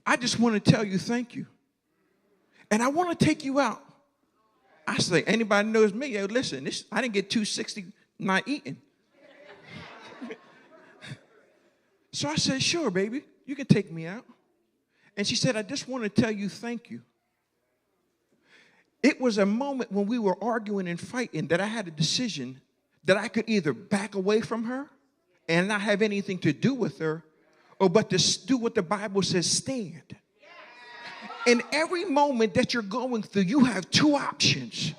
I just want to tell you thank you. And I want to take you out. I say, anybody knows me, yo, listen, I didn't get 260 not eating. So I said, sure, baby, you can take me out. And she said, I just want to tell you thank you. It was a moment when we were arguing and fighting that I had a decision that I could either back away from her and not have anything to do with her, or but to do what the Bible says, stand. In every moment that you're going through, you have two options.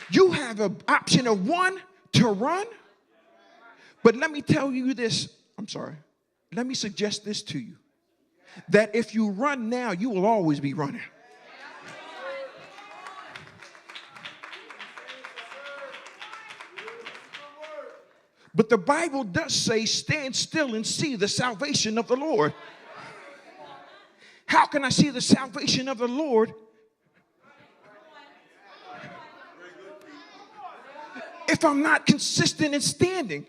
You have an option of one, to run. But let me tell you this. I'm sorry. Let me suggest this to you. That if you run now, you will always be running. But the Bible does say, stand still and see the salvation of the Lord. How can I see the salvation of the Lord if I'm not consistent in standing?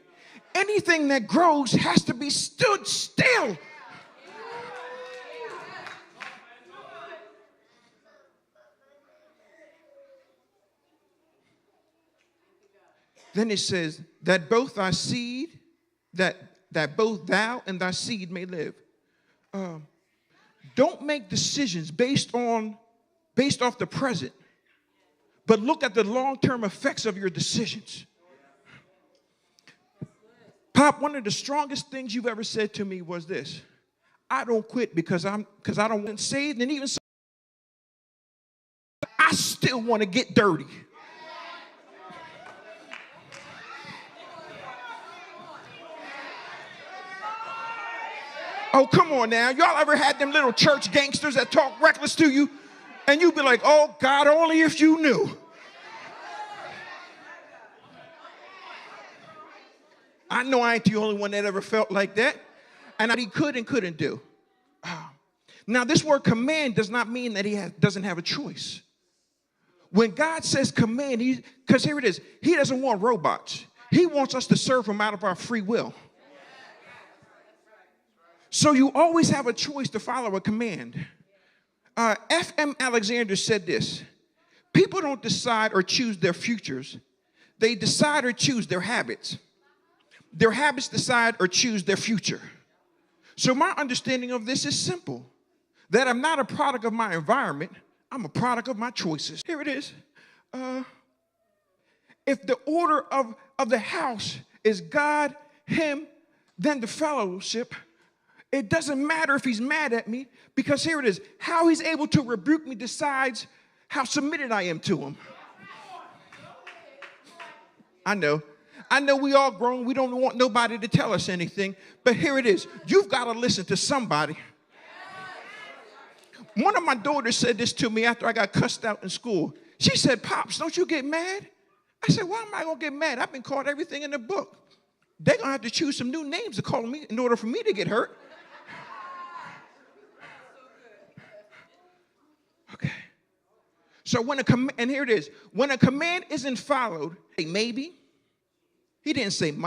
Anything that grows has to be stood still. Then it says that both thy seed, that both thou and thy seed may live. Don't make decisions based off the present, but look at the long-term effects of your decisions. Pop, one of the strongest things you've ever said to me was this: I don't quit because I don't want saved, and even so, I still want to get dirty. Oh, come on now. Y'all ever had them little church gangsters that talk reckless to you? And you be like, oh, God, only if you knew. I know I ain't the only one that ever felt like that. And he could and couldn't do. Now, this word command does not mean that he doesn't have a choice. When God says command, because here it is, he doesn't want robots. He wants us to serve him out of our free will. So you always have a choice to follow a command. F.M. Alexander said this: people don't decide or choose their futures. They decide or choose their habits. Their habits decide or choose their future. So my understanding of this is simple: that I'm not a product of my environment. I'm a product of my choices. Here it is. If the order of the house is God, him, then the fellowship, it doesn't matter if he's mad at me, because here it is. How he's able to rebuke me decides how submitted I am to him. I know we all grown. We don't want nobody to tell us anything. But here it is. You've got to listen to somebody. One of my daughters said this to me after I got cussed out in school. She said, Pops, don't you get mad? I said, why am I going to get mad? I've been called everything in the book. They're going to have to choose some new names to call me in order for me to get hurt. Okay. So and here it is. When a command isn't followed, maybe, he didn't say might.